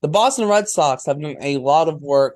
the Boston Red Sox have done a lot of work,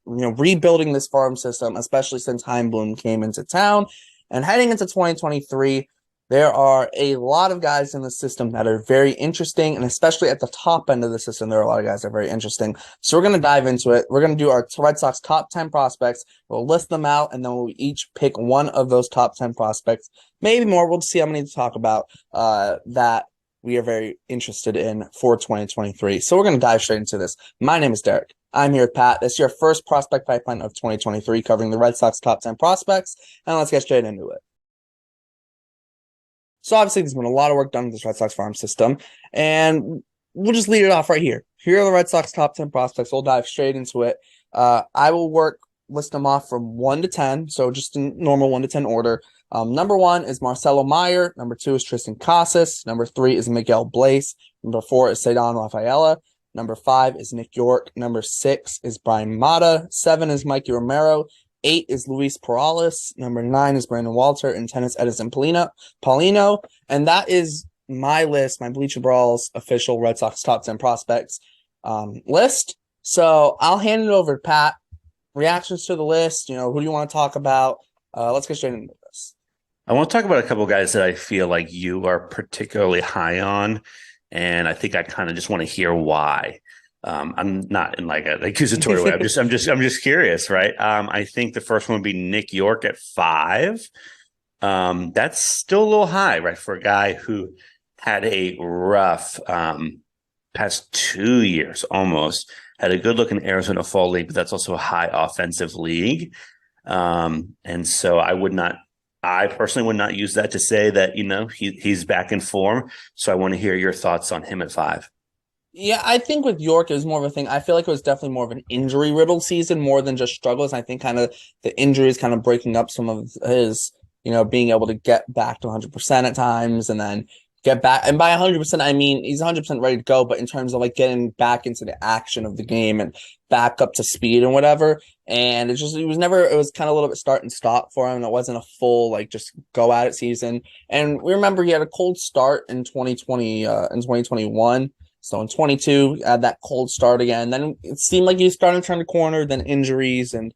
rebuilding this farm system, especially since Heimblum came into town. And heading into 2023, there are a lot of guys in the system that are very interesting, and especially at the top end of the system, there are a lot of guys that are very interesting. So we're going to dive into it. We're going to do our Red Sox top 10 prospects. We'll list them out, and then we'll each pick one of those top 10 prospects, maybe more. We'll see how many to talk about that we are very interested in for 2023. So we're going to dive straight into this. My name is Derek. I'm here with Pat. This is your first prospect pipeline of 2023, covering the Red Sox top 10 prospects, and let's get straight into it. So obviously there's been a lot of work done with this Red Sox farm system, and we'll just lead it off right here. Here are the Red Sox top 10 prospects. We'll dive straight into it. I will list them off from 1 to 10, so just in normal 1 to 10 order. Number 1 is Marcelo Meyer. Number 2 is Tristan Casas. Number 3 is Miguel Blaze. Number 4 is Cedon Rafaela. Number 5 is Nick York. Number 6 is Brian Mata. 7 is Mikey Romero. 8 is Luis Perales. Number 9 is Brandon Walter. And 10 is Edison Paulino. And that is my list, my Bleacher Brawls official Red Sox top 10 prospects list. So I'll hand it over to Pat. Reactions to the list. Who do you want to talk about? Let's get straight into this. I want to talk about a couple of guys that I feel like you are particularly high on, and I think I kind of just want to hear why. I'm not in like an accusatory way. I'm just curious, right? I think the first one would be Nick York at 5. That's still a little high, right, for a guy who had a rough past 2 years almost. Had a good look in Arizona Fall League, but that's also a high offensive league. And so I personally would not use that to say that, he's back in form. So I want to hear your thoughts on him at 5. Yeah, I think with York, it was more of a thing. I feel like it was definitely more of an injury-riddled season more than just struggles. I think kind of the injuries kind of breaking up some of his, being able to get back to 100% at times and then get back. And by 100%, I mean he's 100% ready to go, but in terms of like getting back into the action of the game and back up to speed and whatever. And it was kind of a little bit start and stop for him. And it wasn't a full, like, just go at it season. And we remember he had a cold start in 2020, in 2021. So in 22, had that cold start again. Then it seemed like he was starting to turn the corner, then injuries. And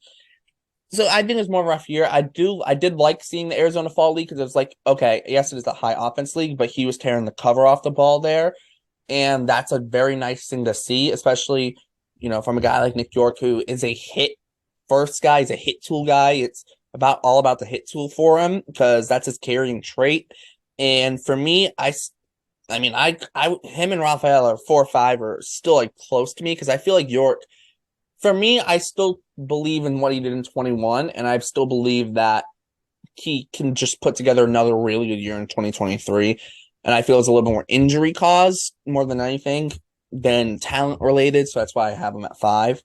so I think it was more of a rough year. I did like seeing the Arizona Fall League because it was like, okay, yes, it is a high offense league, but he was tearing the cover off the ball there. And that's a very nice thing to see, especially, from a guy like Nick York, who is a hit first guy. He's a hit tool guy. It's all about the hit tool for him because that's his carrying trait. And for me, him and Rafael are 4 or 5 are still like close to me because I feel like York, for me, I still believe in what he did in 21, and I still believe that he can just put together another really good year in 2023. And I feel it's a little bit more injury caused more than anything than talent related. So that's why I have him at 5.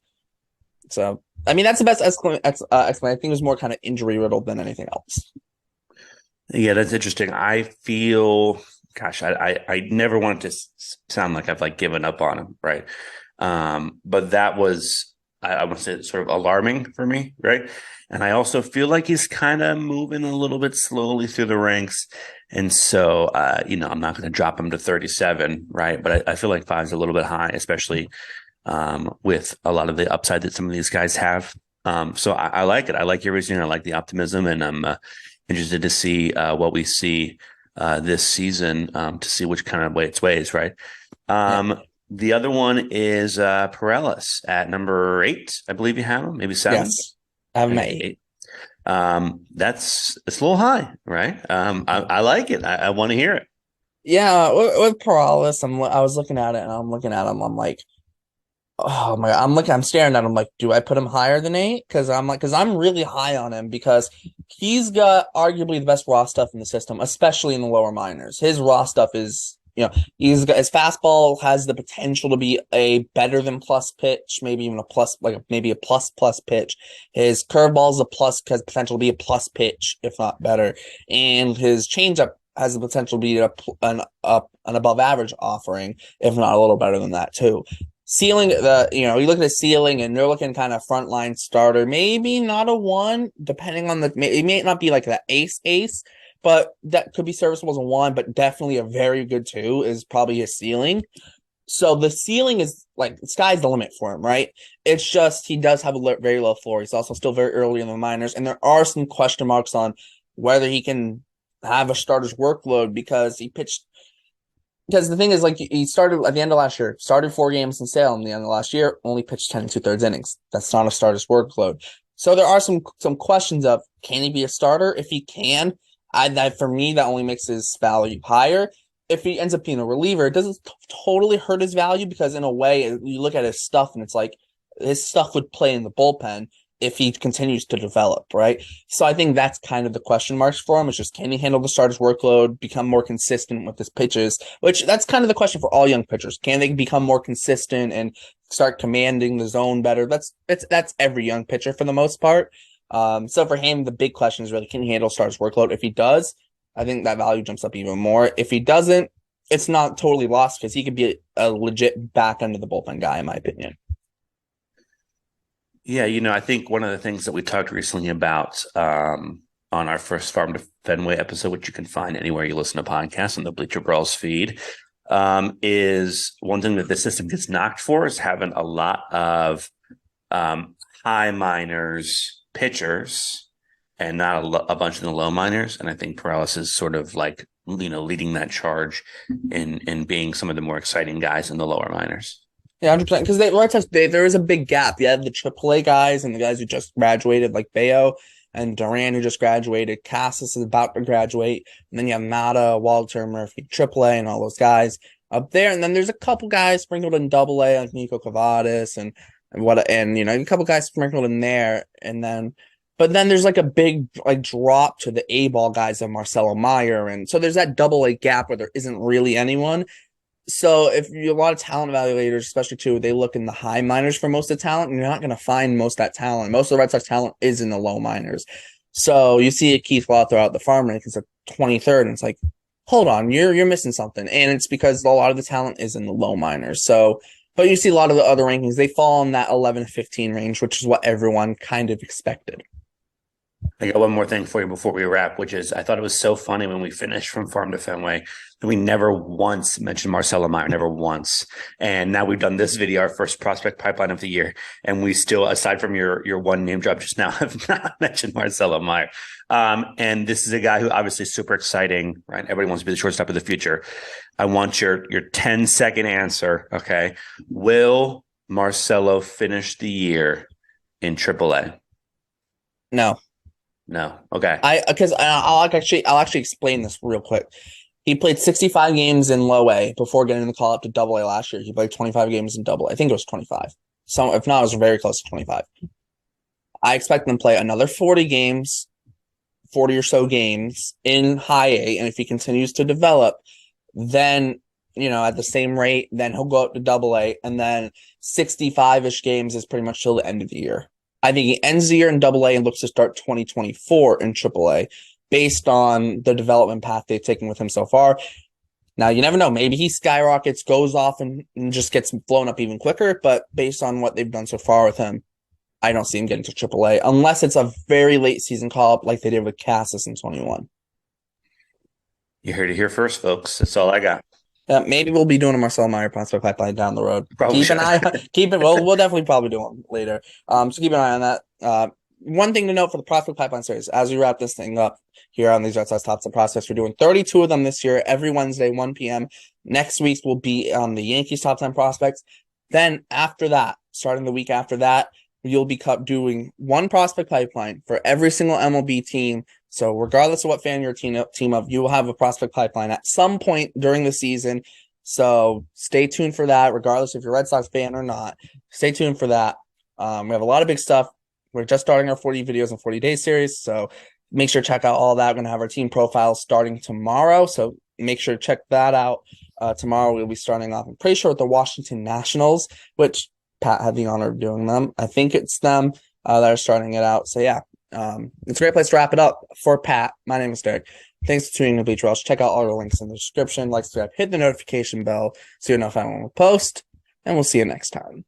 So, I mean, that's the best explanation. I think it was more kind of injury riddled than anything else. Yeah, that's interesting. I feel, gosh, I never want it to sound like I've like given up on him, right? But that was, I want to say, sort of alarming for me, right? And I also feel like he's kind of moving a little bit slowly through the ranks. And so, I'm not going to drop him to 37, right? But I feel like 5 is a little bit high, especially with a lot of the upside that some of these guys have. So I like it. I like your reasoning. I like the optimism, and I'm interested to see what we see this season to see which kind of way it's ways, right? Yeah. The other one is Perales at number 8. I believe you have him, maybe 7. Yes, I have him at 8. It's a little high, right? I like it. I want to hear it. Yeah, with Perales, I was looking at it and I'm looking at him. I'm like, oh my God. I'm staring at him like, do I put him higher than 8? Because I'm really high on him because he's got arguably the best raw stuff in the system, especially in the lower minors. His raw stuff is, he's got his fastball has the potential to be a better than plus pitch, maybe even a plus, like maybe a plus pitch. His curveball is a plus, has potential to be a plus pitch, if not better. And his changeup has the potential to be an above average offering, if not a little better than that too. Ceiling, you look at the ceiling and you're looking kind of frontline starter, maybe not a 1, depending on it may not be like that ace, but that could be serviceable as a 1, but definitely a very good 2 is probably his ceiling. So the ceiling is like sky's the limit for him, right? It's just he does have a very low floor. He's also still very early in the minors, and there are some question marks on whether he can have a starter's workload because he pitched. Because the thing is, like he started at the end of last year, started 4 games in Salem. The end of last year, only pitched 10 2/3 innings. That's not a starter's workload. So there are some questions of can he be a starter? If he can, that for me that only makes his value higher. If he ends up being a reliever, it doesn't totally hurt his value because in a way you look at his stuff and it's like his stuff would play in the bullpen if he continues to develop, right? So I think that's kind of the question marks for him. It's just can he handle the starter's workload, become more consistent with his pitches, which that's kind of the question for all young pitchers. Can they become more consistent and start commanding the zone better? That's every young pitcher for the most part. So for him, the big question is really can he handle starter's workload? If he does, I think that value jumps up even more. If he doesn't, it's not totally lost because he could be a legit back end of the bullpen guy, in my opinion. Yeah, I think one of the things that we talked recently about on our first Farm to Fenway episode, which you can find anywhere you listen to podcasts on the Bleacher Brawls feed, is one thing that the system gets knocked for is having a lot of high minors pitchers and not a bunch of the low minors. And I think Perales is sort of like, leading that charge in being some of the more exciting guys in the lower minors. Yeah, 100%. Because there is a big gap. You have the AAA guys and the guys who just graduated, like Bayo and Duran, who just graduated. Casas is about to graduate. And then you have Mata, Walter Murphy, AAA, and all those guys up there. And then there's a couple guys sprinkled in AA, like Nico Cavadis and a couple guys sprinkled in there. But then there's like a big like drop to the A-ball guys of Marcelo Meyer. And so there's that AA gap where there isn't really anyone. So if you a lot of talent evaluators, especially too, they look in the high minors for most of the talent, and you're not going to find most of that talent. Most of the Red Sox talent is in the low minors. So you see a Keith Law throw out the farm rankings at 23rd, and it's like, hold on, you're missing something. And it's because a lot of the talent is in the low minors. So, but you see a lot of the other rankings, they fall in that 11 to 15 range, which is what everyone kind of expected. I got one more thing for you before we wrap, which is I thought it was so funny when we finished from Farm to Fenway that we never once mentioned Marcelo Meyer, never once. And now we've done this video, our first prospect pipeline of the year, and we still, aside from your one name drop just now, have not mentioned Marcelo Meyer. And this is a guy who obviously is super exciting, right? Everybody wants to be the shortstop of the future. I want your 10-second answer, okay? Will Marcelo finish the year in AAA? No. No. Okay. I'll actually explain this real quick. He played 65 games in low A before getting the call up to double A last year. He played 25 games in double A. I think it was 25. So if not, it was very close to 25. I expect him to play another 40 games, 40 or so games in high A. And if he continues to develop, then, at the same rate, then he'll go up to double A. And then 65-ish games is pretty much till the end of the year. I think he ends the year in AA and looks to start 2024 in AAA based on the development path they've taken with him so far. Now, you never know. Maybe he skyrockets, goes off, and just gets blown up even quicker. But based on what they've done so far with him, I don't see him getting to AAA unless it's a very late season call-up like they did with Casas in 21. You heard it here first, folks. That's all I got. Maybe we'll be doing a Marcelo Meyer prospect pipeline down the road. Probably keep an eye. We'll definitely probably do one later. So keep an eye on that. One thing to note for the prospect pipeline series, as we wrap this thing up here on these Red Sox Top 10 prospects, we're doing 32 of them this year, every Wednesday, 1 p.m. Next week will be on the Yankees Top 10 prospects. Then after that, starting the week after that, you'll be doing one prospect pipeline for every single MLB team. So regardless of what fan you're a team of, you will have a prospect pipeline at some point during the season. So stay tuned for that, regardless if you're a Red Sox fan or not. Stay tuned for that. We have a lot of big stuff. We're just starting our 40 videos in 40 days series. So make sure to check out all that. We're going to have our team profiles starting tomorrow. So make sure to check that out. Tomorrow we'll be starting off, I'm pretty sure, with the Washington Nationals, which Pat had the honor of doing them. I think it's them that are starting it out. So yeah. It's a great place to wrap it up. For Pat, my name is Derek. Thanks for tuning in to Bleacher. Check out all the links in the description. Like, subscribe, hit the notification bell so you know if I want to post, and we'll see you next time.